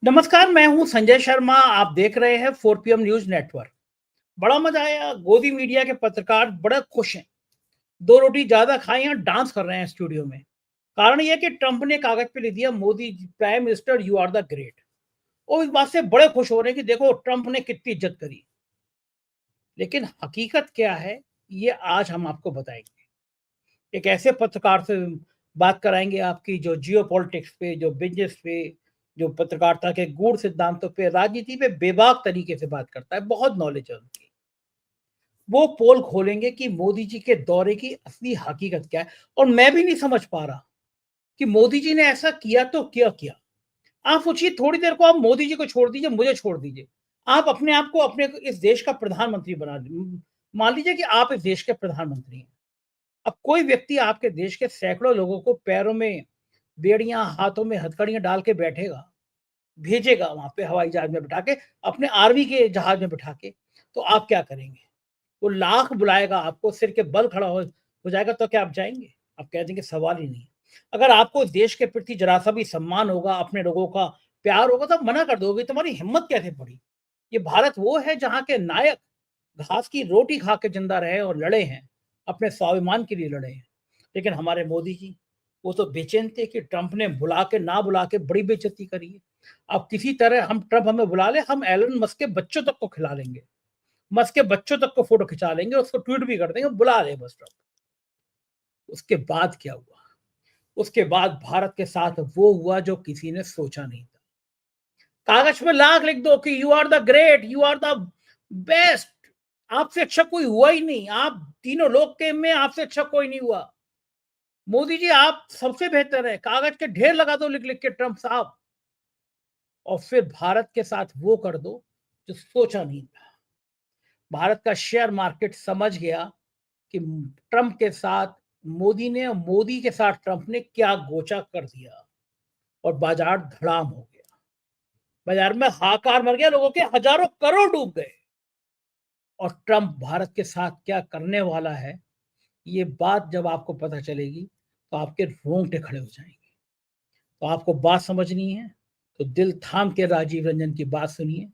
नमस्कार, मैं हूं संजय शर्मा। आप देख रहे हैं 4 PM न्यूज नेटवर्क। बड़ा मजा आया। गोदी मीडिया के पत्रकार बड़ा खुश हैं। दो रोटी ज्यादा खाई और डांस कर रहे हैं स्टूडियो में। कारण यह कि ट्रंप ने कागज पे लिख दिया, Modi prime minister you are the great. और इस बात से बड़े खुश हो रहे हैं कि देखो ट्रंप ने कितनी इज्जत करी। लेकिन हकीकत क्या है, ये आज हम आपको बताएंगे। एक ऐसे पत्रकार से बात कराएंगे आपकी, जो जियो पॉलिटिक्स पे, जो बिजनेस पे, जो पत्रकारिता के गूढ़ सिद्धांतों पे, राजनीति पे बेबाक तरीके से बात करता है। बहुत नॉलेज है उनकी। वो पोल खोलेंगे कि मोदी जी के दौरे की असली हकीकत क्या है। और मैं भी नहीं समझ पा रहा कि मोदी जी ने ऐसा किया तो क्या किया। आप सोचिए, थोड़ी देर को आप मोदी जी को छोड़ दीजिए, मुझे छोड़ दीजिए। आप अपने आप को अपने इस देश का प्रधानमंत्री बना मान लीजिए कि आप इस देश के प्रधानमंत्री हैं। अब कोई व्यक्ति आपके देश के सैकड़ों लोगों को पैरों में बेड़ियां, हाथों में हथकड़ियां डाल के बैठेगा, भेजेगा वहां पे हवाई जहाज में बिठा के, अपने आर्मी के जहाज में बिठा के, तो आप क्या करेंगे? वो लाख बुलाएगा आपको, सिर के बल खड़ा हो जाएगा, तो क्या आप जाएंगे? आप कह देंगे सवाल ही नहीं। अगर आपको देश के प्रति जरा सा भी सम्मान होगा, अपने लोगों का प्यार होगा, तो आप मना कर दोगे। तुम्हारी हिम्मत कैसे पड़ी? ये भारत वो है जहाँ के नायक घास की रोटी खा के जिंदा रहे और लड़े हैं, अपने स्वाभिमान के लिए लड़े हैं। लेकिन हमारे मोदी जी, वो तो बेचैन थे कि ट्रंप ने बुला के ना बुला के बड़ी बेइज्जती करी है। अब किसी तरह हम ट्रंप हमें बुला ले, हम एलन मस्क के बच्चों तक को खिला लेंगे, मस्क के बच्चों तक को फोटो खिंचा लेंगे, उसको ट्वीट भी कर देंगे, बुला ले बस ट्रंप। उसके बाद क्या हुआ? उसके बाद भारत के साथ वो हुआ जो किसी ने सोचा नहीं था। कागज में लाख लिख दो कि you are the great, you are the best. आपसे अच्छा कोई हुआ ही नहीं। आप तीनों लोग के में आपसे अच्छा कोई नहीं हुआ। मोदी जी आप सबसे बेहतर है। कागज के ढेर लगा दो लिख लिख के ट्रंप साहब। और फिर भारत के साथ वो कर दो जो सोचा नहीं था। भारत का शेयर मार्केट समझ गया कि ट्रंप के साथ मोदी ने, और मोदी के साथ ट्रंप ने क्या गोचा कर दिया। और बाजार धड़ाम हो गया। बाजार में हाहाकार मर गया, लोगों के हजारों करोड़ डूब गए। और ट्रंप भारत के साथ क्या करने वाला है, ये बात जब आपको पता चलेगी तो आपके रोंगटे खड़े हो जाएंगे। तो आपको बात समझनी है तो दिल थाम के राजीव रंजन की बात सुनिए।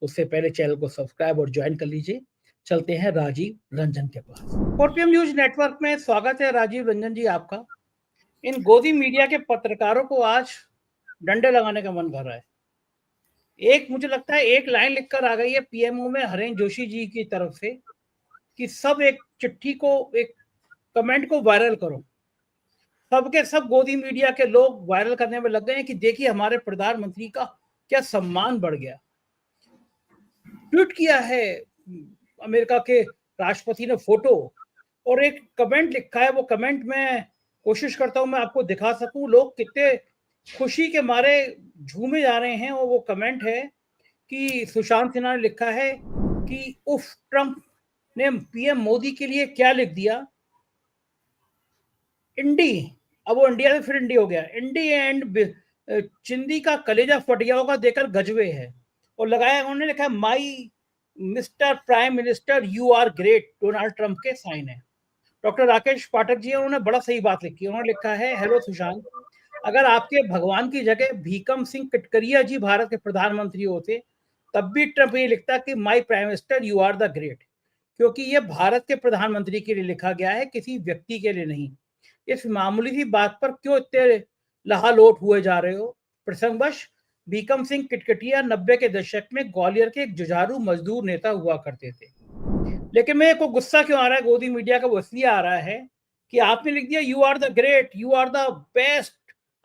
उससे पहले चैनल को सब्सक्राइब और ज्वाइन कर लीजिए। चलते हैं राजीव रंजन के पास। 4 PM न्यूज नेटवर्क में स्वागत है राजीव रंजन जी आपका। इन गोदी मीडिया के पत्रकारों को आज डंडे लगाने का मन कर रहा है। एक मुझे लगता है एक लाइन लिखकर आ गई है पीएमओ में हरेन जोशी जी की तरफ से कि सब एक चिट्ठी को, एक कमेंट को वायरल करो। सबके सब गोदी मीडिया के लोग वायरल करने में लग गए हैं कि देखिए हमारे प्रधानमंत्री का क्या सम्मान बढ़ गया। ट्वीट किया है अमेरिका के राष्ट्रपति ने फोटो, और एक कमेंट लिखा है। वो कमेंट में कोशिश करता हूं मैं आपको दिखा सकूं लोग कितने खुशी के मारे झूमे जा रहे हैं। और वो कमेंट है कि सुशांत सिन्हा ने लिखा है कि उफ, ट्रंप ने पीएम मोदी के लिए क्या लिख दिया। इंडी, अब वो इंडिया से फिर इंडी हो गया। इंडी एंड चिंदी का कलेजा फट गया होगा देकर गजबे है। और लगाया उन्होंने, लिखा my mister prime minister you are great, Donald Trump के साइन है। डॉक्टर राकेश पाठक जी उन्होंने बड़ा सही बात लिखी। उन्होंने लिखा है, हेलो सुशांत, अगर आपके भगवान की जगह भीकम सिंह कटकरिया जी भारत के प्रधानमंत्री होते, तब भी ट्रंप ये लिखता कि my prime minister you are the great. क्योंकि ये भारत के प्रधानमंत्री के लिए लिखा गया है, किसी व्यक्ति के लिए नहीं। इस मामूली सी बात पर क्यों इतने लहालोट हुए जा रहे हो? प्रसंगवश भीकम सिंह किटकटिया 90 के दशक में ग्वालियर के एक जुझारू मजदूर नेता हुआ करते थे। लेकिन मेरे को गुस्सा क्यों आ रहा है गोदी मीडिया का, वो इसलिए आ रहा है कि आपने लिख दिया you are the great, you are the best,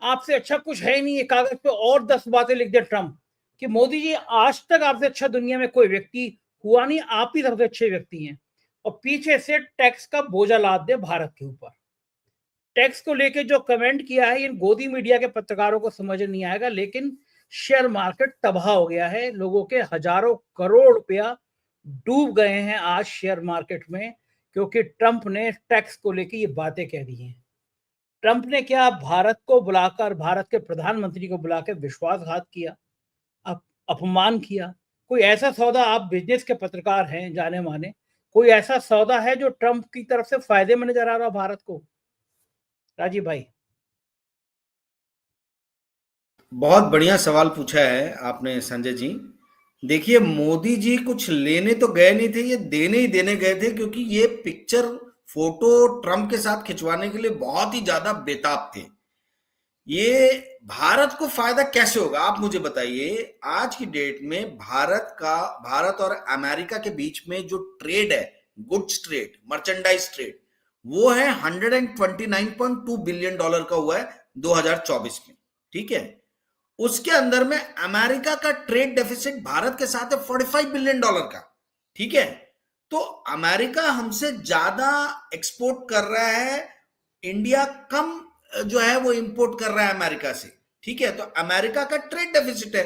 आपसे अच्छा कुछ है ही नहीं। कागज पे और 10 बातें लिख दिया ट्रंप कि मोदी जी आज तक आपसे अच्छा दुनिया में कोई व्यक्ति हुआ नहीं, आप ही सबसे अच्छे व्यक्ति हैं। और पीछे से टैक्स का बोझा लाद दे भारत के ऊपर। टैक्स को लेके जो कमेंट किया है, इन गोदी मीडिया के पत्रकारों को समझ नहीं आएगा। लेकिन शेयर मार्केट तबाह हो गया है, लोगों के हजारों करोड़ रुपया डूब गए हैं आज शेयर मार्केट में, क्योंकि ट्रंप ने टैक्स को लेके ये बातें कह दी हैं। ट्रंप ने क्या भारत को बुलाकर, भारत के प्रधानमंत्री को बुलाकर विश्वासघात किया, अपमान किया? कोई ऐसा सौदा, आप बिजनेस के पत्रकार हैं जाने माने, कोई ऐसा सौदा है जो ट्रंप की तरफ से फायदे में नजर आ रहा भारत को? राजीव भाई। बहुत बढ़िया सवाल पूछा है आपने संजय जी। देखिए, मोदी जी कुछ लेने तो गए नहीं थे, ये देने ही देने गए थे, क्योंकि ये पिक्चर फोटो ट्रम्प के साथ खिंचवाने के लिए बहुत ही ज्यादा बेताब थे। ये भारत को फायदा कैसे होगा, आप मुझे बताइए। आज की डेट में भारत और अमेरिका के बीच में जो ट्रेड है, गुड्स ट्रेड, मर्चेंडाइज ट्रेड, वो है $129.2 बिलियन का हुआ है 2024 में। ठीक है। उसके अंदर में अमेरिका का ट्रेड डेफिसिट भारत के साथ है $45 बिलियन का। ठीक है। तो अमेरिका हमसे ज्यादा एक्सपोर्ट कर रहा है, इंडिया कम जो है वो इंपोर्ट कर रहा है अमेरिका से। ठीक है। तो अमेरिका का ट्रेड डेफिसिट है,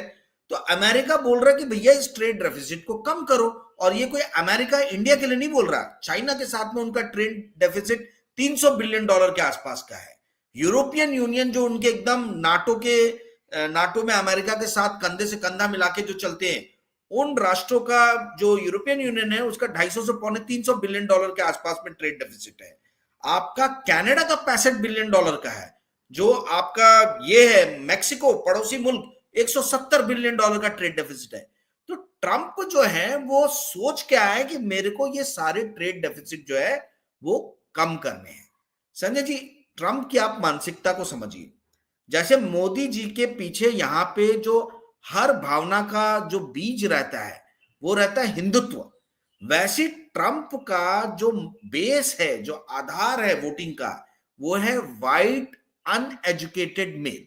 तो अमेरिका बोल रहा है कि भैया इस ट्रेड डेफिसिट को कम करो। और ये कोई अमेरिका इंडिया के लिए नहीं बोल रहा, चाइना के साथ में उनका ट्रेड डेफिसिट $300 बिलियन के आसपास का है। यूरोपियन यूनियन जो उनके एकदम नाटो में अमेरिका के साथ कंधे से कंधा मिला के जो चलते हैं, उन राष्ट्रों का जो यूरोपियन यूनियन है उसका 250 से $350 बिलियन के आसपास में ट्रेड डेफिसिट है। आपका कनाडा का $65 बिलियन का है। जो आपका ये है मैक्सिको, पड़ोसी मुल्क, $170 बिलियन का ट्रेड डेफिसिट है। तो ट्रंप जो है वो सोच क्या है कि मेरे को ये सारे ट्रेड डेफिसिट जो है वो कम करने हैं। संजय जी, ट्रंप की आप मानसिकता को समझिए। जैसे मोदी जी के पीछे यहाँ पे जो हर भावना का जो बीज रहता है वो रहता है हिंदुत्व, वैसे ट्रंप का जो बेस है, जो आधार है वोटिंग का, वो है वाइट अनएजुकेटेड मेल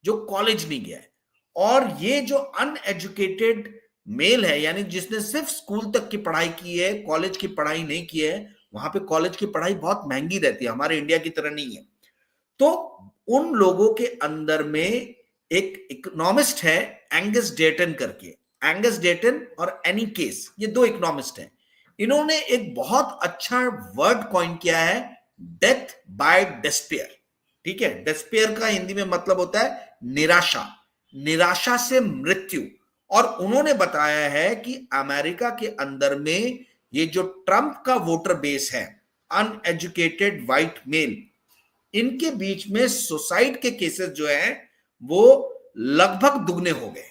जो कॉलेज नहीं गया है। और ये जो अनएजुकेटेड मेल है, यानी जिसने सिर्फ स्कूल तक की पढ़ाई की है, कॉलेज की पढ़ाई नहीं की है, वहां पे कॉलेज की पढ़ाई बहुत महंगी रहती है, हमारे इंडिया की तरह नहीं है। तो उन लोगों के अंदर में एक इकोनॉमिस्ट है एंगस डेटन करके, एंगस डेटन और एनी केस, ये दो इकोनॉमिस्ट हैं। इन्होंने एक बहुत अच्छा वर्ड कॉइन किया है, डेथ बाय डेस्पेयर। ठीक है। डेस्पेयर का हिंदी में मतलब होता है निराशा, निराशा से मृत्यु। और उन्होंने बताया है कि अमेरिका के अंदर में ये जो ट्रंप का वोटर बेस है, अनएजुकेटेड व्हाइट मेल, इनके बीच में सुसाइड के केसेस जो है वो लगभग दुगने हो गए।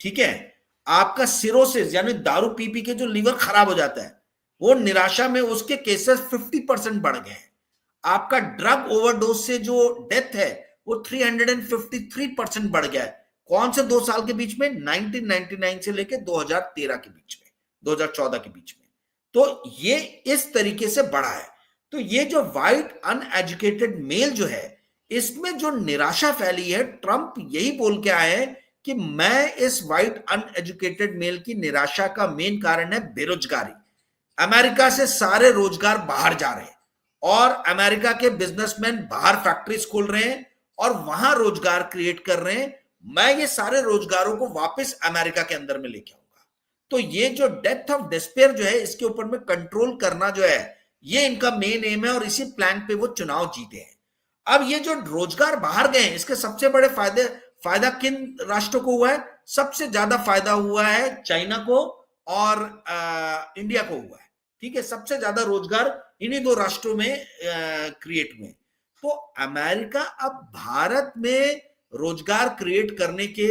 ठीक है। आपका सिरोसिस यानी दारू पी पी के जो लीवर खराब हो जाता है, वो निराशा में उसके केसेस 50% बढ़ गए हैं। आपका ड्रग ओवरडोज से जो डेथ है वो 353% बढ़ गया है। कौन से 2 साल के बीच में? 1999 से लेकर 2013 के बीच में, 2014 के बीच में। तो ये इस तरीके से बढ़ा है। तो ये जो वाइट अनएजुकेटेड मेल जो है, इसमें जो निराशा फैली है, ट्रंप यही बोल के आए हैं कि मैं इस वाइट अनएजुकेटेड मेल की निराशा का मेन कारण है बेरोजगारी। अमेरिका से सारे रोजगार बाहर जा रहे हैं और अमेरिका के बिजनेसमैन बाहर फैक्ट्रीज खोल रहे हैं और वहां रोजगार क्रिएट कर रहे हैं। मैं ये सारे रोजगारों को वापस अमेरिका के अंदर में लेके आऊंगा। तो ये जो डेथ ऑफ डिस्पेयर जो है, इसके ऊपर में कंट्रोल करना जो है, ये इनका मेन एम है और इसी प्लान पे वो चुनाव जीते हैं। अब ये जो रोजगार बाहर गए हैं, इसके सबसे बड़े फायदा किन राष्ट्रों को हुआ है? सबसे ज्यादा फायदा हुआ है चाइना को और इंडिया को हुआ है। ठीक है। सबसे ज्यादा रोजगार इन्हीं दो राष्ट्रों में क्रिएट हुए। तो अमेरिका अब भारत में रोजगार क्रिएट करने के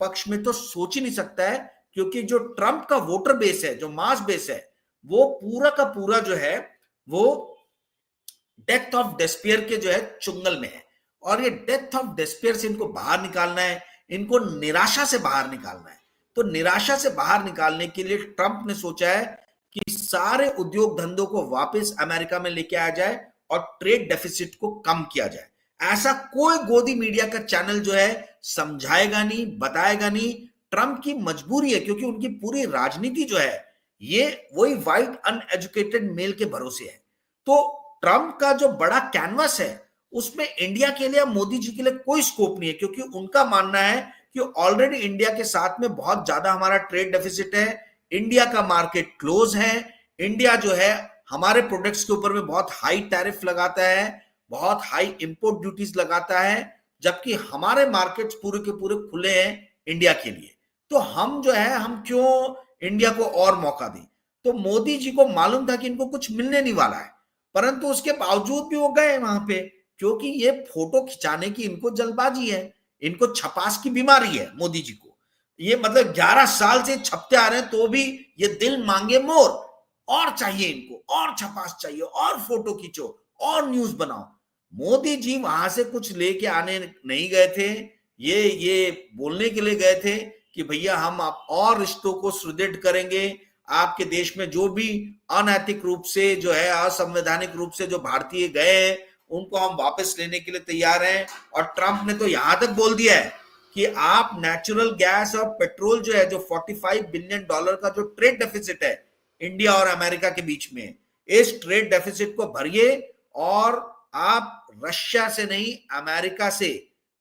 पक्ष में तो सोच ही नहीं सकता है, क्योंकि जो ट्रंप का वोटर बेस है, जो मास बेस है, वो पूरा का पूरा जो है वो डेथ ऑफ डेस्पेयर के जो है चुंगल में है। और ये डेथ ऑफ डेस्पेयर से इनको बाहर निकालना है, इनको निराशा से बाहर निकालना है। तो निराशा से बाहर निकालने के लिए ट्रंप ने सोचा है कि सारे उद्योग धंधों को वापस अमेरिका में लेके आया जाए और ट्रेड डेफिसिट को कम किया जाए। ऐसा कोई गोदी मीडिया का चैनल जो है समझाएगा नहीं, बताएगा नहीं। ट्रंप की मजबूरी है, क्योंकि उनकी पूरी राजनीति जो है ये वही वाइट अनएजुकेटेड मेल के भरोसे है। तो ट्रंप का जो बड़ा कैनवस है उसमें इंडिया के लिए, मोदी जी के लिए कोई स्कोप नहीं है, क्योंकि उनका मानना है कि ऑलरेडी इंडिया के साथ में बहुत ज्यादा हमारा ट्रेड डेफिसिट है, इंडिया का मार्केट क्लोज है, इंडिया जो है हमारे प्रोडक्ट्स के ऊपर में बहुत हाई टैरिफ लगाता है, बहुत हाई इंपोर्ट ड्यूटीज लगाता है, जबकि हमारे मार्केट्स पूरे के पूरे खुले हैं इंडिया के लिए। तो हम जो है, हम क्यों इंडिया को और मौका दें? तो मोदी जी को मालूम था कि इनको कुछ मिलने नहीं वाला है, परंतु उसके बावजूद भी वो गए वहां पे, क्योंकि ये फोटो खिंचाने की इनको जल्दबाजी है। इनको छपास की बीमारी है मोदी जी को। ये मतलब 11 साल से छपते आ रहे हैं तो भी ये दिल मांगे मोर, और चाहिए इनको, और छपास चाहिए, और फोटो खींचो, और न्यूज बनाओ। मोदी जी वहां से कुछ लेके आने नहीं गए थे, ये बोलने के लिए गए थे कि भैया हम आप और रिश्तों को सुदृढ़ करेंगे, आपके देश में जो भी अनैतिक रूप से जो है, असंवैधानिक रूप से जो भारतीय गए हैं उनको हम वापस लेने के लिए तैयार हैं। और ट्रंप ने तो यहां तक बोल दिया है कि आप नेचुरल गैस और पेट्रोल जो है, जो $45 बिलियन का जो ट्रेड डेफिसिट है इंडिया और अमेरिका के बीच में, इस ट्रेड डेफिसिट को भरिए और आप रशिया से नहीं अमेरिका से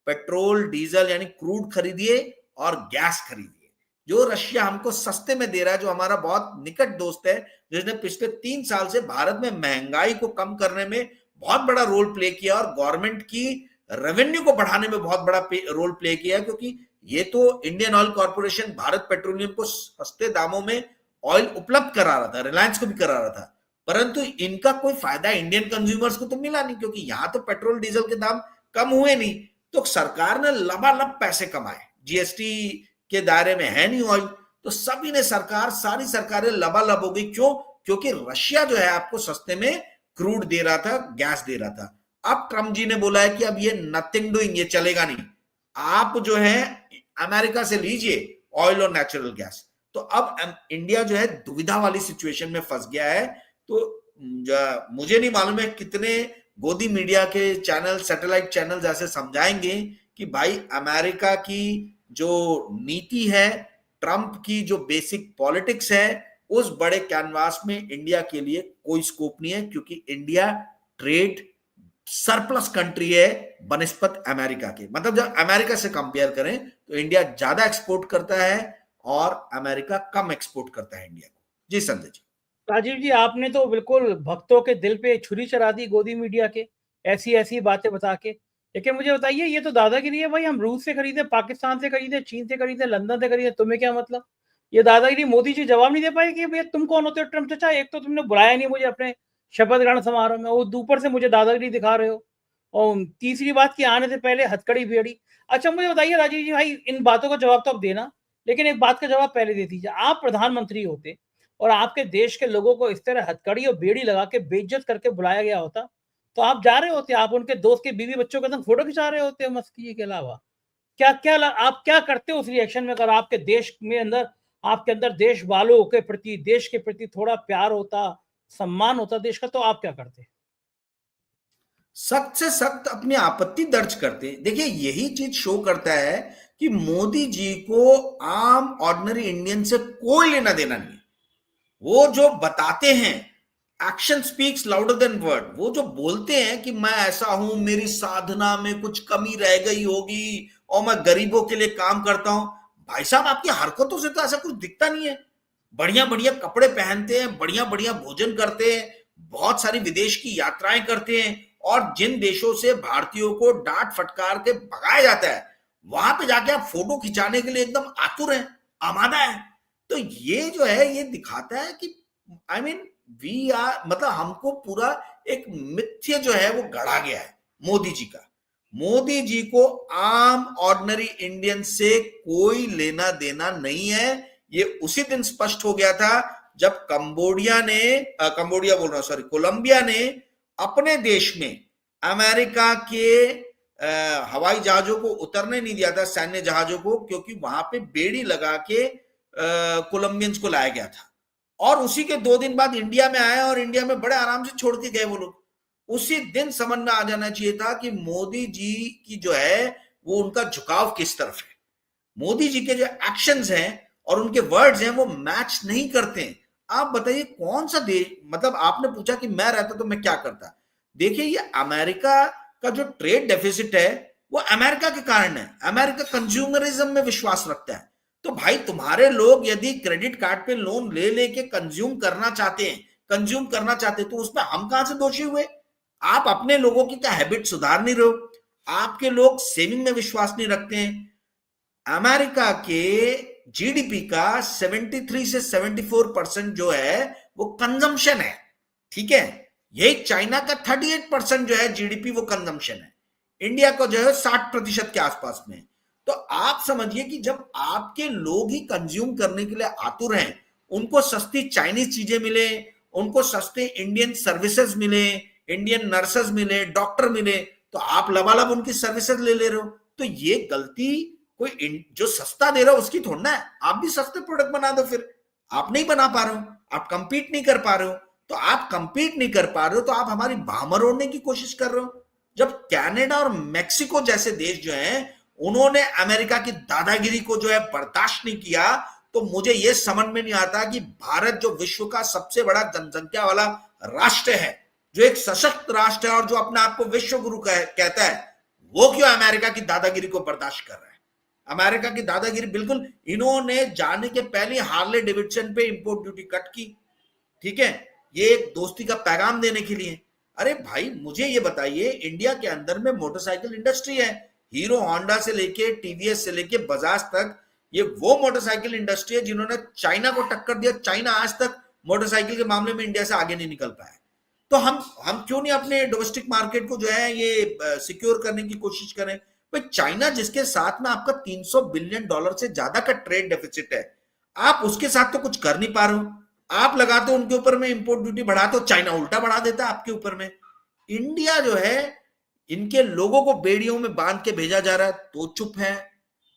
पेट्रोल डीजल यानी क्रूड खरीदिए और गैस खरीदिए, जो रशिया हमको सस्ते में दे रहा है, जो हमारा बहुत निकट दोस्त है, जिसने पिछले 3 साल से भारत में महंगाई को कम करने में बहुत बड़ा रोल प्ले किया और गवर्नमेंट की रेवेन्यू को बढ़ाने में बहुत बड़ा रोल प्ले किया। क्योंकि ये तो Indian oil corporation Bharat petroleum को सस्ते दामों में ऑयल उपलब्ध करा रहा था, रिलायंस को भी करा रहा था, परंतु इनका कोई फायदा इंडियन कंज्यूमर्स को तो मिला नहीं, क्योंकि यहां तो पेट्रोल डीजल के दाम कम हुए नहीं। तो सरकार ने लबालब पैसे कमाए, जीएसटी के दायरे में है नहीं ऑयल, तो सभी ने सारी सरकारें लबालब हो गई। क्यों? क्योंकि रशिया जो है आपको सस्ते में क्रूड दे रहा था, गैस दे रहा था। अब ट्रम्प जी ने बोला है कि अब ये नथिंग डूइंग, ये चलेगा नहीं, आप जो है अमेरिका से लीजिए ऑयल और नेचुरल गैस। तो अब इंडिया जो है दुविधा वाली सिचुएशन में फंस गया है। तो मुझे नहीं मालूम है कितने गोदी मीडिया के चैनल, सैटेलाइट चैनल ऐसे समझाएंगे कि भाई अमेरिका की जो नीति है, ट्रंप की जो बेसिक पॉलिटिक्स है, उस बड़े कैनवास में इंडिया के लिए कोई स्कोप नहीं है, क्योंकि इंडिया ट्रेड सरप्लस कंट्री है बनिस्पत अमेरिका के। मतलब जब अमेरिका से कंपेयर करें तो इंडिया ज्यादा एक्सपोर्ट करता है और अमेरिका कम एक्सपोर्ट करता है इंडिया को। जी संजय जी। राजीव जी, आपने तो बिल्कुल भक्तों के दिल पे छुरी चढ़ा दी गोदी मीडिया के, ऐसी बातें बता के। लेकिन मुझे बताइए, ये तो दादागिरी है भाई। हम रूस से खरीदे, पाकिस्तान से खरीदे, चीन से खरीदे, लंदन से खरीदे, तुम्हें क्या मतलब? ये दादागिरी मोदी जी जवाब नहीं दे पाए कि भैया तुम कौन होते हो ट्रम्प चाचा? एक तो तुमने बुलाया नहीं मुझे अपने शपथ ग्रहण समारोह में, वो ऊपर से मुझे दादागिरी दिखा रहे हो। और तीसरी बात कि आने से पहले हथकड़ी बेड़ी। अच्छा मुझे बताइए राजीव जी भाई, इन बातों का जवाब तो आप देना, लेकिन एक बात का जवाब पहले दे दीजिए। आप प्रधानमंत्री होते और आपके देश के लोगों को इस तरह हथकड़ी और बेड़ी लगा के बेइज्जत करके बुलाया गया होता, तो आप जा रहे होते, आप उनके दोस्त के बीवी बच्चों के साथ फोटो खिंचा रहे होते मस्ती के अलावा। क्या क्या आप क्या करते उस रिएक्शन में? अगर आपके देश में अंदर, आपके अंदर देश वालों के प्रति, देश के प्रति थोड़ा प्यार होता, सम्मान होता देश का, तो आप क्या करते? सख्त से सख्त अपनी आपत्ति दर्ज करते। देखिए यही चीज शो करता है कि मोदी जी को आम ऑर्डिनरी इंडियन से कोई लेना देना नहीं। वो जो बताते हैं, action speaks louder than word. वो जो बोलते हैं कि मैं ऐसा हूं, मेरी साधना में कुछ कमी रह गई होगी और मैं गरीबों के लिए काम करता हूं, भाई साहब आपकी हरकतों से तो ऐसा कुछ दिखता नहीं है। बढ़िया बढ़िया कपड़े पहनते हैं, बढ़िया बढ़िया भोजन करते हैं, बहुत सारी विदेश की यात्राएं करते हैं, और जिन देशों से भारतीयों को डांट फटकार के भगाया जाता है, वहां पे जाके आप फोटो खिंचाने के लिए एकदम आतुर हैं, आमादा है। तो ये जो है ये दिखाता है कि आई मीन वी आर, मतलब हमको पूरा एक मिथ्य जो है वो गढ़ा गया है मोदी जी का। मोदी जी को आम ऑर्डिनरी इंडियन से कोई लेना देना नहीं है। ये उसी दिन स्पष्ट हो गया था जब कोलंबिया ने अपने देश में अमेरिका के हवाई जहाजों को उतरने नहीं दिया था, सैन्य जहाजों को, क्योंकि वहां पे बेड़ी लगा के कोलंबियंस को लाया गया था। और उसी के 2 दिन बाद इंडिया में आए और इंडिया में बड़े आराम से छोड़ के गए वो लोग। उसी दिन समझ में आ जाना चाहिए था कि मोदी जी की जो है वो उनका झुकाव किस तरफ है। मोदी जी के जो एक्शंस हैं और उनके वर्ड्स हैं वो मैच नहीं करते हैं। आप बताइए कौन सा देश, मतलब आपने पूछा कि मैं रहता तो मैं क्या करता। देखिए ये अमेरिका का जो ट्रेड डेफिसिट है वो अमेरिका के कारण है। अमेरिका कंज्यूमरिज्म में विश्वास रखता है। तो भाई तुम्हारे लोग यदि क्रेडिट कार्ड पे लोन ले लेके कंज्यूम करना चाहते हैं तो उसमें हम कहां से दोषी हुए? आप अपने लोगों की क्या हैबिट सुधार नहीं रहे हो? आपके लोग सेविंग में विश्वास नहीं रखते हैं। अमेरिका के जीडीपी का 73 से 74% जो है वो कंजम्पशन है, ठीक है। यही चाइना का 38% जो है जीडीपी वो कंजम्पशन है। इंडिया को जो है 60% के आसपास में। तो आप समझिए कि जब आपके लोग ही कंज्यूम करने के लिए आतुर हैं, उनको सस्ती चाइनीज चीजें मिले, उनको सस्ते इंडियन सर्विसेज मिले, इंडियन नर्सेस मिले, डॉक्टर मिले, तो आप लबालब उनकी सर्विसेज ले रहे हो। तो ये गलती कोई जो सस्ता दे रहा है उसकी थोड़ा ना है। आप भी सस्ते प्रोडक्ट बना दो, फिर आप नहीं बना पा रहे हो, आप कंपीट नहीं कर पा रहे हो। तो आप कंपीट नहीं कर पा रहे हो तो आप हमारी बाह मरोड़ने की कोशिश कर रहे हो। जब कनाडा और मेक्सिको जैसे देश जो हैं उन्होंने अमेरिका की दादागिरी को जो है बर्दाश्त नहीं किया, तो मुझे यह समझ में नहीं आता कि भारत जो विश्व का सबसे बड़ा जनसंख्या वाला राष्ट्र है, जो एक सशक्त राष्ट्र है और जो अपने आप को विश्व गुरु कहता है, वो क्यों अमेरिका की दादागिरी को बर्दाश्त कर रहा है। अमेरिका की दादागिरी बिल्कुल, इन्होंने जाने के पहले हार्ले डेविडसन पे इंपोर्ट ड्यूटी कट की, ठीक है, ये एक दोस्ती का पैगाम देने के लिए। अरे भाई मुझे ये बताइए, इंडिया के अंदर में मोटरसाइकिल इंडस्ट्री है, हीरो होंडा से लेके टीवीएस से लेके बजाज तक, ये वो मोटरसाइकिल इंडस्ट्री है जिन्होंने चाइना को टक्कर दिया। चाइना आज तक मोटरसाइकिल के मामले में इंडिया से आगे नहीं निकल पाया। तो हम क्यों नहीं अपने डोमेस्टिक मार्केट को जो है ये सिक्योर करने की कोशिश करें। भाई चाइना जिसके साथ में आपका $300 बिलियन से ज्यादा का ट्रेड डेफिसिट है, आप उसके साथ तो कुछ कर नहीं पा रहे हो। आप लगाते हो उनके ऊपर में इंपोर्ट ड्यूटी बढ़ाते हो, चाइना उल्टा बढ़ा देता है आपके ऊपर में। इंडिया जो है इनके लोगों को बेड़ियों में बांध के भेजा जा रहा है तो चुप है,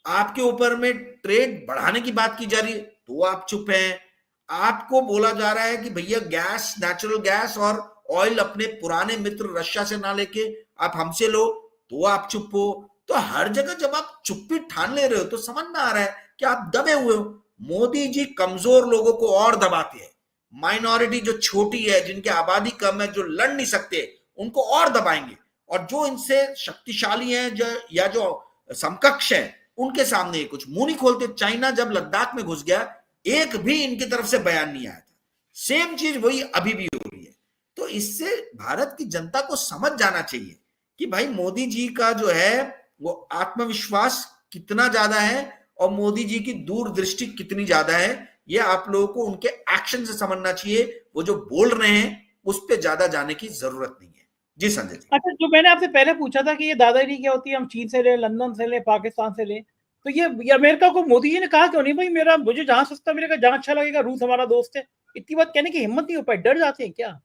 आपके ऊपर में ट्रेड बढ़ाने की बात की जा रही है तो आप चुप हैं, आपको बोला जा रहा है कि भैया गैस, नेचुरल गैस और ऑयल अपने पुराने मित्र रशिया से ना लेके आप हमसे लो तो आप चुप हो। तो हर जगह जब आप चुप्पी ठान ले रहे हो तो समझ में आ रहा है कि आप दबे हुए हो। मोदी जी कमजोर लोगों को और दबाते हैं, माइनॉरिटी जो छोटी है, जिनकी आबादी कम है, जो लड़ नहीं सकते, उनको और दबाएंगे, और जो इनसे शक्तिशाली हैं या जो समकक्ष हैं उनके सामने कुछ मुंह नहीं खोलते। चाइना जब लद्दाख में घुस गया, एक भी इनकी तरफ से बयान नहीं आया था। सेम चीज वही अभी भी हो रही है। तो इससे भारत की जनता को समझ जाना चाहिए कि भाई मोदी जी का जो है वो आत्मविश्वास कितना ज्यादा है और मोदी जी की दूरदृष्टि कितनी ज्यादा है, ये आप लोगों को उनके एक्शन से समझना चाहिए। वो जो बोल रहे हैं उस पर ज्यादा जाने की जरूरत नहीं है। जी संजय जी। अच्छा, जो मैंने आपसे पहले पूछा था कि ये दादागिरी क्या होती है, हम चीन से ले, लंदन से ले, पाकिस्तान से ले, तो ये अमेरिका को मोदी जी ने कहा क्यों नहीं, भाई मुझे जहां सस्ता मिलेगा, जहां अच्छा लगेगा, रूस हमारा दोस्त है, इतनी बात कहने की हिम्मत नहीं हो पाई, डर जाते हैं क्या?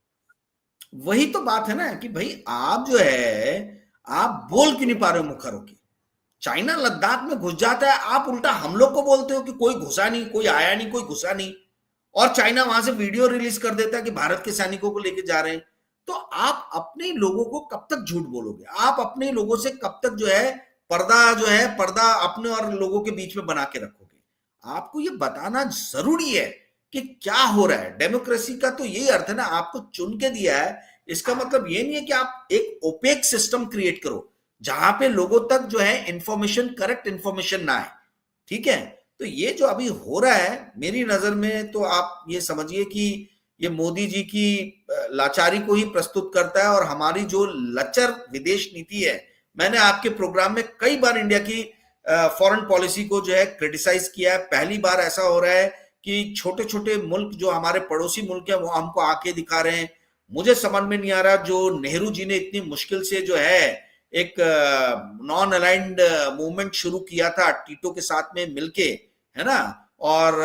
वही तो बात है ना कि भाई आप जो है आप बोल क्यों नहीं पा रहे हो मुखर होके। चाइना लद्दाख में घुस जाता है, आप उल्टा हम लोग को बोलते हो कि कोई घुसा नहीं, कोई आया नहीं, कोई घुसा नहीं, और चाइना वहां से वीडियो रिलीज कर देता है कि भारत के सैनिकों को लेके जा रहे हैं। तो आप अपने लोगों को कब तक झूठ बोलोगे, आप अपने लोगों से कब तक जो है पर्दा अपने और लोगों के बीच में बना के रखोगे। आपको ये बताना जरूरी है कि क्या हो रहा है। डेमोक्रेसी का तो यही अर्थ है ना, आपको चुन के दिया है, इसका मतलब ये नहीं है कि आप एक ओपेक सिस्टम क्रिएट करो जहां पे लोगों तक जो है इंफॉर्मेशन, करेक्ट इंफॉर्मेशन ना आए, ठीक है। तो ये जो अभी हो रहा है मेरी नजर में, तो आप ये समझिए कि ये मोदी जी की लाचारी को ही प्रस्तुत करता है, और हमारी जो लचर विदेश नीति है। मैंने आपके प्रोग्राम में कई बार इंडिया की फॉरेन पॉलिसी को जो है क्रिटिसाइज किया है। पहली बार ऐसा हो रहा है कि छोटे छोटे मुल्क जो हमारे पड़ोसी मुल्क है वो हमको आंखें दिखा रहे हैं। मुझे समझ में नहीं आ रहा, जो नेहरू जी ने इतनी मुश्किल से जो है एक नॉन अलाइंड मूवमेंट शुरू किया था टीटो के साथ में मिलके, है ना, और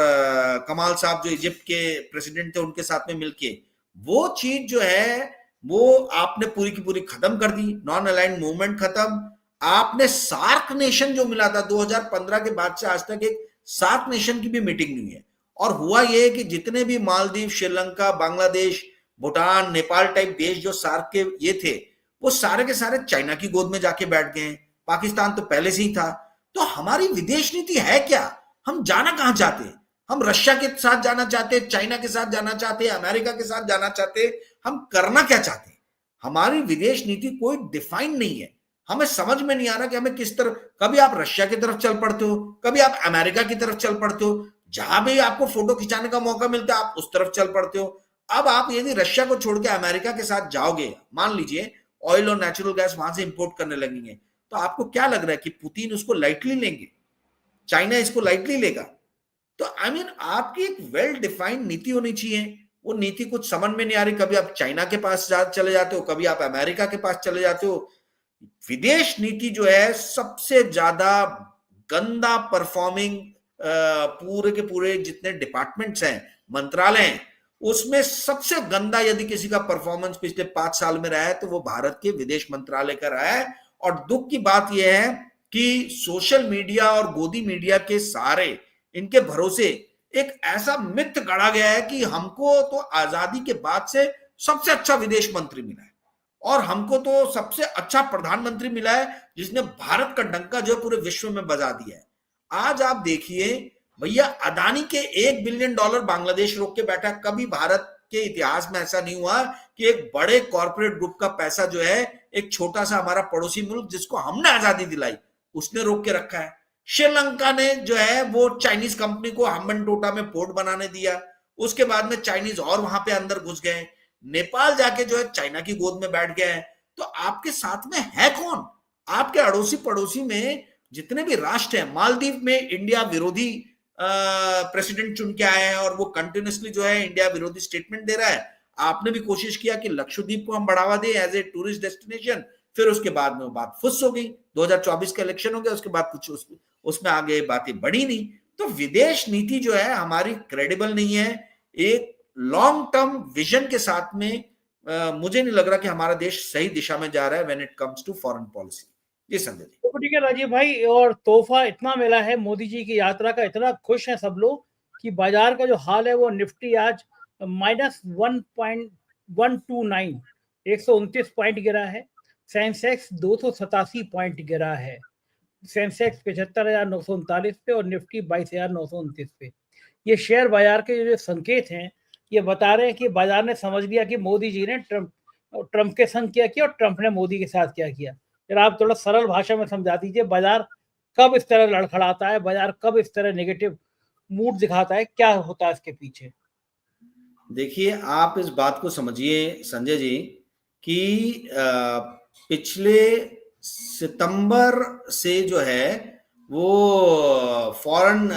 कमाल साहब जो इजिप्ट के प्रेसिडेंट थे उनके साथ में मिलके, वो चीज जो है वो आपने पूरी की पूरी खत्म कर दी, नॉन अलाइंड मूवमेंट खत्म। आपने सार्क नेशन जो मिला था 2015 के बाद से आज तक एक सार्क नेशन की भी मीटिंग नहीं है। और हुआ ये कि जितने भी मालदीव, श्रीलंका, बांग्लादेश, भूटान, नेपाल टाइप देश जो सार्क के ये थे, वो सारे के सारे चाइना की गोद में जाके बैठ गए। पाकिस्तान तो पहले से ही था। तो हमारी विदेश नीति है क्या, हम जाना कहां चाहते हैं? हम रशिया के साथ जाना चाहते हैं, चाइना के साथ जाना चाहते हैं, अमेरिका के साथ जाना चाहते हैं, हम करना क्या चाहते हैं? हमारी विदेश नीति कोई डिफाइन नहीं है। हमें समझ में नहीं आ रहा कि हमें किस तरफ, कभी आप रशिया की तरफ चल पड़ते हो, कभी आप अमेरिका की तरफ चल पड़ते हो, जहां भी आपको फोटो खिंचाने का मौका मिलता है आप उस तरफ चल पड़ते हो। अब आप यदि रशिया को छोड़ के अमेरिका के साथ जाओगे, मान लीजिए ऑयल और नेचुरल गैस वहां से इंपोर्ट करने लगेंगे, तो आपको क्या लग रहा है कि पुतिन उसको लाइटली लेंगे, चाइना इसको लाइटली लेगा? तो आई मीन आपकी एक वेल डिफाइंड नीति होनी चाहिए। वो नीति कुछ समझ में नहीं आ रही। कभी आप चाइना के पास चले जाते हो, कभी आप अमेरिका के पास चले जाते हो। विदेश नीति जो है सबसे ज्यादा गंदा परफॉर्मिंग, पूरे के पूरे जितने डिपार्टमेंट्स हैं, मंत्रालय हैं, उसमें सबसे गंदा यदि किसी का परफॉर्मेंस पिछले 5 साल में रहा है तो वो भारत के विदेश मंत्रालय का रहा है। और दुख की बात यह है कि सोशल मीडिया और गोदी मीडिया के सहारे इनके भरोसे एक ऐसा मिथ गढ़ा गया है कि हमको तो आजादी के बाद से सबसे अच्छा विदेश मंत्री मिला है और हमको तो सबसे अच्छा प्रधानमंत्री मिला है जिसने भारत का डंका जो पूरे विश्व में बजा दिया है। आज आप देखिए भैया, अदानी के $1 बिलियन बांग्लादेश रोक के बैठा। कभी भारत के इतिहास में ऐसा नहीं हुआ कि एक बड़े कॉर्पोरेट ग्रुप का पैसा जो है एक छोटा सा हमारा पड़ोसी मुल्क जिसको हमने आजादी दिलाई उसने रोक के रखा है। श्रीलंका ने जो है वो चाइनीज कंपनी को हम्बनटोटा में पोर्ट बनाने दिया, उसके बाद में चाइनीज और वहां पे अंदर घुस गए। नेपाल जाके जो है चाइना की गोद में बैठ गया है। तो आपके साथ में है कौन? आपके अड़ोसी पड़ोसी में जितने भी राष्ट्र हैं, मालदीव में इंडिया विरोधी प्रेसिडेंट चुन के आए हैं और वो कंटिन्यूसली जो है इंडिया विरोधी स्टेटमेंट दे रहा है। आपने भी कोशिश किया कि लक्षद्वीप को हम बढ़ावा दें एज ए टूरिस्ट डेस्टिनेशन, फिर उसके बाद में वो बात फुस हो गई। 2024 का इलेक्शन हो गया, उसके बाद कुछ उसमें आगे बातें बढ़ी नहीं। तो विदेश नीति जो है हमारी क्रेडिबल नहीं है। एक लॉन्ग टर्म विजन के साथ में मुझे नहीं लग रहा कि हमारा देश सही दिशा में जा रहा है when it comes to foreign policy. जी संजय जी। तो ठीक है राजीव भाई, और तोहफा इतना मिला है मोदी जी की यात्रा का, इतना खुश हैं सब लोग कि बाजार का जो हाल है वो निफ्टी आज -1.129 129 पॉइंट गिरा है। सेंसेक्स 287 पॉइंट गिरा है। सेंसेक्स 75,939 पे और निफ्टी 22,929 पे। ये शेयर बाजार के जो संकेत हैं ये बता रहे हैं कि बाजार ने समझ लिया कि मोदी जी ने ट्रंप के संग क्या किया और ट्रंप ने मोदी के साथ क्या किया। जरा आप थोड़ा सरल भाषा में समझा दीजिए, बाजार कब इस तरह लड़खड़ाता है, बाजार कब इस तरह नेगेटिव मूड दिखाता है, क्या होता है इसके पीछे? देखिए, आप इस बात को समझिए संजय जी कि पिछले सितंबर से जो है वो फॉरेन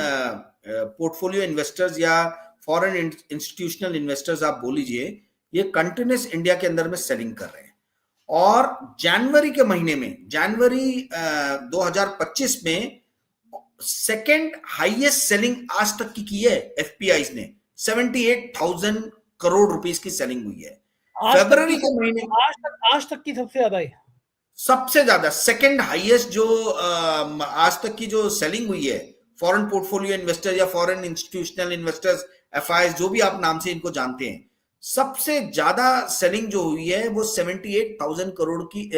पोर्टफोलियो इन्वेस्टर्स या फॉरेन इंस्टीट्यूशनल इन्वेस्टर्स आप बोल लीजिए, ये कंटिन्यूस इंडिया के अंदर में सेलिंग कर रहे हैं। और जनवरी के महीने में, जनवरी 2025 में सेकेंड हाईएस्ट सेलिंग आज तक की है एफपीआईज ने। 78,000 करोड़ रुपीस की सेलिंग हुई है फरवरी के महीने। आज तक की सबसे ज्यादा है, सबसे ज्यादा सेकेंड हाईएस्ट जो आज तक की जो सेलिंग हुई है फॉरेन पोर्टफोलियो इन्वेस्टर या फॉरेन इंस्टीट्यूशनल इन्वेस्टर्स, एफआईएस, जो भी आप नाम से इनको जानते हैं, सबसे ज्यादा सेलिंग जो हुई है वो 78,000 करोड़ की।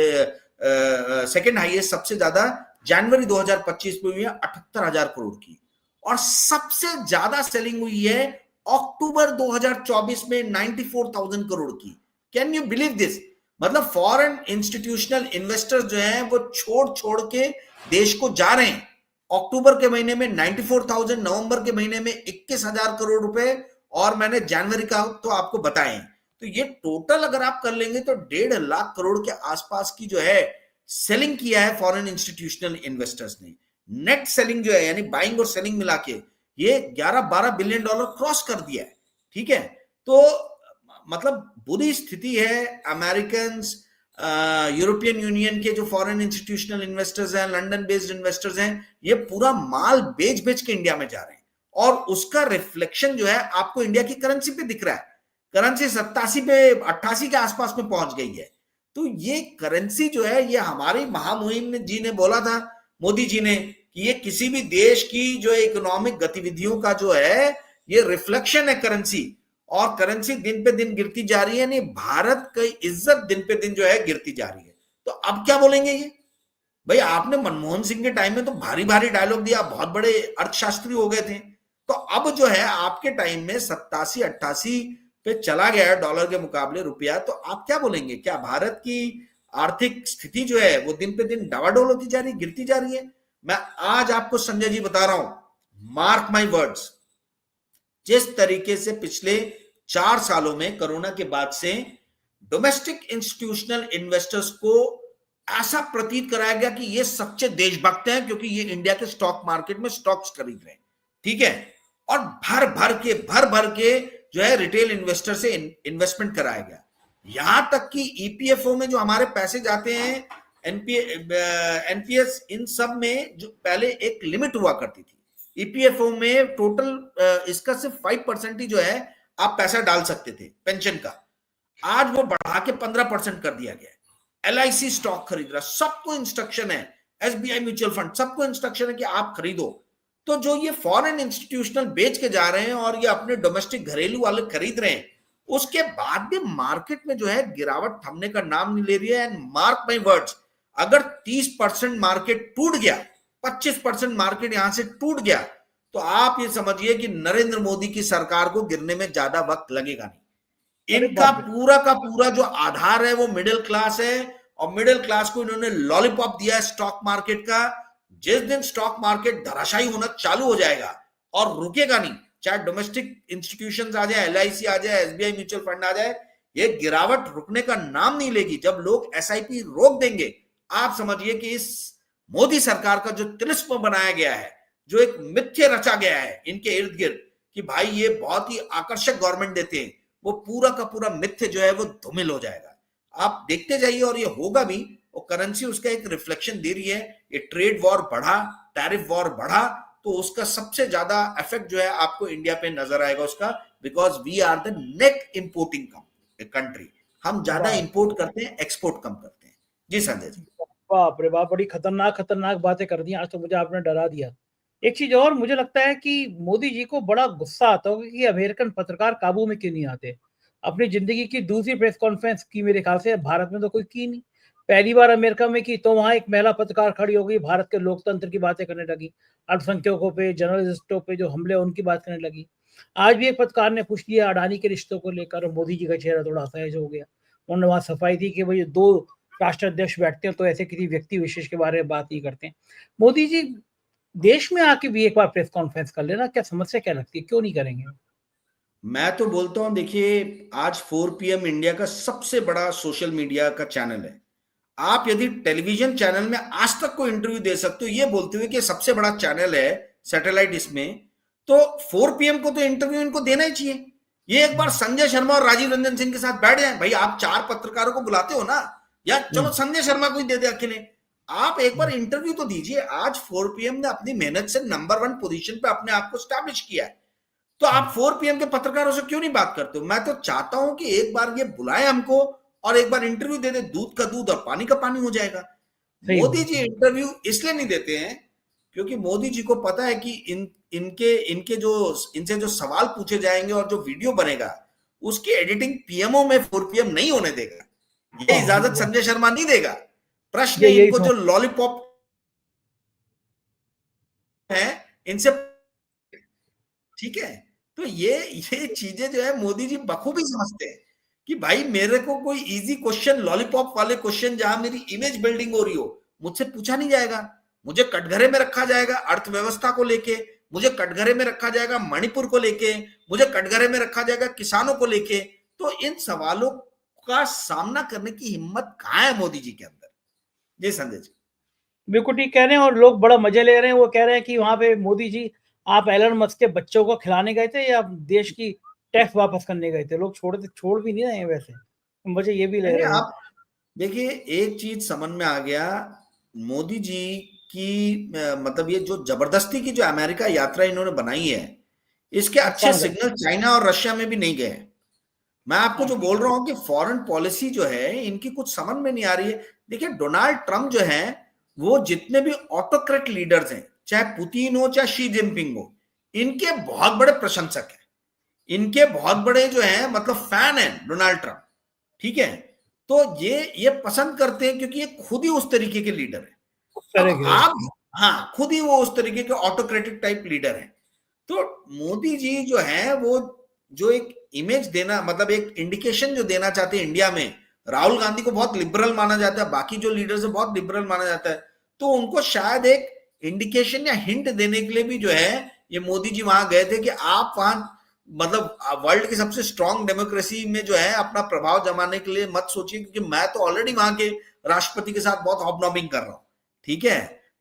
सेकेंड हाईएस्ट सबसे ज्यादा जनवरी 2025 में हुई है 78,000 करोड़ की। और सबसे ज्यादा सेलिंग हुई है अक्टूबर 2024 में 94,000 करोड़ की। Can you believe this? मतलब फॉरेन इंस्टीट्यूशनल इन्वेस्टर्स जो हैं वो छोड़ के देश को जा रहे हैं। अक्टूबर के महीने में 94,000, नवंबर के महीने में 21,000 करोड़ रुपए, और मैंने जनवरी का तो आपको बताए। तो ये टोटल अगर आप कर लेंगे तो 1.5 लाख करोड़ के आसपास की जो है सेलिंग किया है फॉरेन इंस्टीट्यूशनल इन्वेस्टर्स ने। नेट सेलिंग जो है यानी बाइंग और सेलिंग मिला के ये 11-12 बिलियन डॉलर क्रॉस कर दिया है। ठीक है, तो मतलब बुरी स्थिति है। अमेरिकन, यूरोपियन यूनियन के जो फॉरेन इंस्टीट्यूशनल इन्वेस्टर्स हैं, लंदन बेस्ड इन्वेस्टर्स हैं, ये पूरा माल बेच के इंडिया में जा रहे हैं। और उसका रिफ्लेक्शन जो है आपको इंडिया की करेंसी पे दिख रहा है। करेंसी 87 पे 88 के आसपास में पहुंच गई है। तो ये करेंसी जो है, ये हमारी महामुहिम जी ने बोला था, मोदी जी ने, कि ये किसी भी देश की जो इकोनॉमिक गतिविधियों का जो है ये रिफ्लेक्शन है करेंसी। और करेंसी दिन पे दिन गिरती जा रही है, नहीं भारत की इज्जत दिन पे दिन जो है गिरती जा रही है। तो अब क्या बोलेंगे ये? भाई आपने मनमोहन सिंह के टाइम में तो भारी भारी डायलॉग दिया, बहुत बड़े अर्थशास्त्री हो गए थे। तो अब जो है आपके टाइम में 87-88 पे चला गया है डॉलर के मुकाबले रुपया, तो आप क्या बोलेंगे? क्या भारत की आर्थिक स्थिति जो है वो दिन पे दिन डावाडोल होती जा रही, गिरती जा रही है? मैं आज आपको संजय जी बता रहा हूं, मार्क माई वर्ड्स, जिस तरीके से पिछले 4 सालों में कोरोना के बाद से डोमेस्टिक इंस्टीट्यूशनल इन्वेस्टर्स को ऐसा प्रतीत कराया गया कि ये सच्चे देशभक्त हैं क्योंकि ये इंडिया के स्टॉक मार्केट में स्टॉक्स खरीद रहे हैं। ठीक है, और भर भर के जो है रिटेल इन्वेस्टर से इन्वेस्टमेंट कराया गया। यहां तक कि ईपीएफओ में जो हमारे पैसे जाते हैं एनपीएस इन सब में जो पहले एक लिमिट हुआ करती थी, ईपीएफओ में टोटल इसका सिर्फ 5% ही जो है आप पैसा डाल सकते थे पेंशन का, आज वो बढ़ा के 15% कर दिया गया है। एलआईसी स्टॉक खरीद रहा, सबको इंस्ट्रक्शन है, एसबीआई म्यूचुअल फंड सबको इंस्ट्रक्शन है कि आप खरीदो। तो जो ये फॉरेन इंस्टीट्यूशनल बेच के जा रहे हैं और ये अपने डोमेस्टिक घरेलू वाले खरीद रहे हैं, उसके बाद भी मार्केट में जो है गिरावट थमने का नाम नहीं ले रही है। एंड मार्क माई वर्ड्स, अगर 30% मार्केट टूट गया, 25% मार्केट यहां से टूट गया, तो आप ये समझिए कि नरेंद्र मोदी की सरकार को गिरने में ज्यादा वक्त लगेगा नहीं। अरे इनका बाप रे, पूरा का पूरा जो आधार है वो मिडिल क्लास है, और मिडिल क्लास को इन्होंने लॉलीपॉप दिया है स्टॉक मार्केट का। जिस दिन स्टॉक मार्केट धराशायी होना चालू हो जाएगा और रुकेगा नहीं, चाहे डोमेस्टिक इंस्टीट्यूशंस आ जाए, एलआईसी आ जाए, एसबीआई म्यूचुअल फंड आ जाए, ये गिरावट रुकने का नाम नहीं लेगी। जब लोग एसआईपी रोक देंगे, आप समझिए कि इस मोदी सरकार का जो तिलिस्म बनाया गया है, जो एक मिथ्य रचा गया है इनके इर्द गिर्द कि भाई ये बहुत ही आकर्षक गवर्नमेंट देते हैं, वो पूरा का पूरा मिथ्य जो है वो धूमिल हो जाएगा। आप देखते जाइए और ये होगा भी। और करेंसी उसका एक रिफ्लेक्शन दे रही है। ये ट्रेड वॉर बढ़ा, टैरिफ वॉर बढ़ा, तो उसका सबसे ज्यादा इफेक्ट जो है आपको इंडिया पे नजर आएगा उसका, because we are the net importing country. हम ज्यादा इंपोर्ट करते हैं, एक्सपोर्ट कम करते हैं। जी संजय जी। बाप रे बाप, बड़ी खतरनाक बातें कर दी आज तो, मुझे आपने डरा दिया। एक चीज और मुझे लगता है कि मोदी जी को बड़ा गुस्सा आता होगा कि अमेरिकन पत्रकार काबू में क्यों नहीं आते। अपनी जिंदगी की दूसरी प्रेस कॉन्फ्रेंस की मेरे ख्याल से, भारत में तो कोई की नहीं, पहली बार अमेरिका में की, तो वहां एक महिला पत्रकार खड़ी हो गई, भारत के लोकतंत्र की बातें करने लगी, अल्पसंख्यकों पे, जर्नलिस्टों पे जो हमले उनकी बात करने लगी। आज भी एक पत्रकार ने पूछ लिया अडानी के रिश्तों को लेकर, मोदी जी का चेहरा थोड़ा असहज हो गया। उन्होंने वहां सफाई दी कि भाई दो राष्ट्राध्यक्ष बैठते हैं तो ऐसे किसी व्यक्ति विशेष के बारे में बात नहीं करते हैं। मोदी जी देश में आके भी एक बार प्रेस कॉन्फ्रेंस कर लेना, क्या समस्या क्या लगती है, क्यों नहीं करेंगे? मैं तो बोलता हूं, देखिए आज 4 PM इंडिया का सबसे बड़ा सोशल मीडिया का चैनल है। आप यदि टेलीविजन चैनल में आज तक को इंटरव्यू दे सकते हो ये बोलते हुए कि सबसे बड़ा चैनल है सैटेलाइट इसमें, तो 4 PM को तो इंटरव्यू इनको देना ही चाहिए। ये एक बार संजय शर्मा और राजीव रंजन सिंह के साथ बैठ जाए। भाई आप 4 पत्रकारों को बुलाते हो ना, या चलो संजय शर्मा को ही दे दे अकेले, आप एक बार इंटरव्यू तो दीजिए। आज 4 PM ने अपनी मेहनत से नंबर 1 पोजीशन पे अपने आप को स्टैब्लिश किया है, तो आप 4 PM के पत्रकारों से क्यों नहीं बात करते हो? मैं तो चाहता हूं कि एक बार ये बुलाए हमको और एक बार इंटरव्यू दे दे, दूध का दूध और पानी का पानी हो जाएगा। सही मोदी बात जी है। इंटरव्यू इसलिए नहीं देते हैं क्योंकि मोदी जी को पता है कि इनके इनके जो इनसे जो सवाल पूछे जाएंगे और जो वीडियो बनेगा उसकी एडिटिंग पीएमओ में 4 PM नहीं होने देगा। ये हाँ, इजाजत संजय शर्मा नहीं देगा। प्रश्न ये यही इनको जो लॉलीपॉप है इनसे, ठीक है। तो ये चीजें जो है मोदी जी बखूबी समझते हैं कि भाई मेरे को कोई इजी क्वेश्चन, लॉलीपॉप वाले क्वेश्चन जहां मेरी इमेज बिल्डिंग हो रही हो, मुझसे पूछा नहीं जाएगा। मुझे कटघरे में रखा जाएगा अर्थव्यवस्था को लेके, मुझे कटघरे में रखा जाएगा मणिपुर को लेके, मुझे कटघरे में रखा जाएगा किसानों को लेके। तो इन सवालों का सामना करने की हिम्मत कहां है मोदी जी के अंदर? जी संजय जी। बिल्कुल ठीक कह रहे हैं, और लोग बड़ा मजे ले रहे हैं। वो कह रहे हैं कि वहां पे मोदी जी, आप एलन मस्क के बच्चों को खिलाने गए थे या देश की टैक्स वापस करने गए थे? लोग छोड़ भी नहीं रहे हैं वैसे, मजे ये भी ले नहीं, रहे हैं। आप देखिए एक चीज समझ में आ गया मोदी जी की, मतलब ये जो जबरदस्ती की जो अमेरिका यात्रा इन्होंने बनाई है, इसके अच्छे नुकसान कर, सिग्नल चाइना और रशिया में भी नहीं गए। मैं आपको हाँ जो बोल रहा हूं कि फॉरेन पॉलिसी जो है इनकी कुछ समझ में नहीं आ रही है। देखिए डोनाल्ड ट्रंप जो है वो जितने भी ऑटोक्रेट लीडर्स हैं, चाहे पुतिन हो चाहे शी जिनपिंग हो, इनके बहुत बड़े प्रशंसक हैं, इनके बहुत बड़े जो है मतलब फैन है डोनाल्ड ट्रंप। ठीक है, तो ये पसंद करते हैं क्योंकि ये खुद ही उस तरीके के लीडर है। उस अब तरह के। आप, हाँ, खुद ही वो उस तरीके के ऑटोक्रेटिक टाइप लीडर है। तो मोदी जी जो है वो जो एक इमेज देना, मतलब एक इंडिकेशन जो देना चाहते हैं इंडिया में, राहुल गांधी को बहुत लिबरल माना जाता है, बाकी जो लीडर्स है बहुत लिबरल माना जाता है, तो उनको शायद एक इंडिकेशन या हिंट देने के लिए भी जो है ये मोदी जी वहां गए थे कि आप वहां मतलब वर्ल्ड की सबसे स्ट्रांग डेमोक्रेसी में जो है अपना प्रभाव जमाने के लिए मत सोचिए, क्योंकि मैं तो ऑलरेडी वहां के राष्ट्रपति के साथ बहुत हॉबनॉबिंग कर रहा हूं। ठीक है,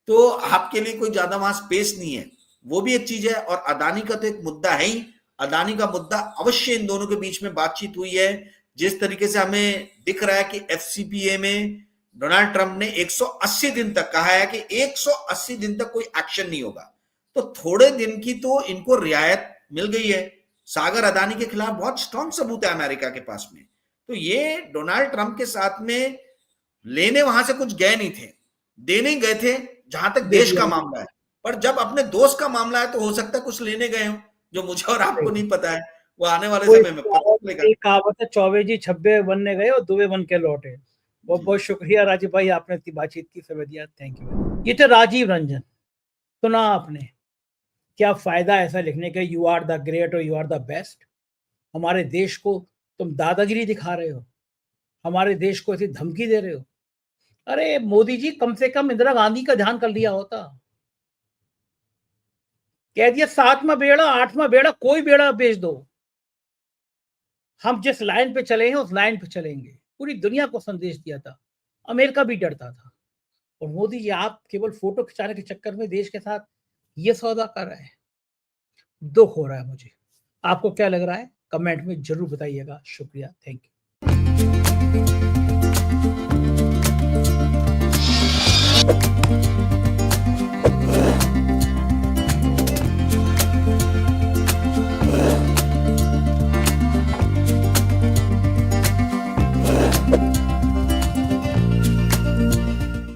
तो आपके लिए कोई ज्यादा वहां स्पेस नहीं है, वो भी एक चीज है। और अदानी का तो एक मुद्दा है ही, अदानी का मुद्दा अवश्य इन दोनों के बीच में बातचीत हुई है। जिस तरीके से हमें दिख रहा है कि एफसीपीए में डोनाल्ड ट्रंप ने 180 दिन तक कहा है कि 180 दिन तक कोई एक्शन नहीं होगा। तो थोड़े दिन की तो इनको रियायत मिल गई है। सागर अदानी के खिलाफ बहुत स्ट्रांग सबूत है अमेरिका के पास में। तो ये डोनाल्ड ट्रंप के साथ में लेने वहां से कुछ गए नहीं थे, देने गए थे जहां तक देश का मामला है। पर जब अपने दोस्त का मामला है तो हो सकता है कुछ लेने गए हो जो मुझे और आपको नहीं पता है, वो आने वाले समय में पता चलेगा। कहावत है, चौबे जी छब्बे बनने गए और दुबे बन के लौटे। बहुत बहुत शुक्रिया राजीव भाई, आपने इतनी बातचीत की, समय दिया, थैंक यू। ये थे राजीव रंजन। सुना आपने, क्या फायदा ऐसा लिखने का, यू आर द ग्रेट और यू आर द बेस्ट। हमारे देश को तुम दादागिरी दिखा रहे हो, हमारे देश को ऐसी धमकी दे रहे हो। अरे मोदी जी, कम से कम इंदिरा गांधी का ध्यान कर लिया होता। कह दिया 7वां बेड़ा 8वां बेड़ा, कोई बेड़ा बेच दो, हम जिस लाइन पे चले हैं उस लाइन पे चलेंगे। पूरी दुनिया को संदेश दिया था, अमेरिका भी डरता था। और मोदी जी आप केवल फोटो खिंचाने के चक्कर में देश के साथ ये सौदा कर रहे हैं। दुख हो रहा है मुझे। आपको क्या लग रहा है कमेंट में जरूर बताइएगा। शुक्रिया, थैंक यू।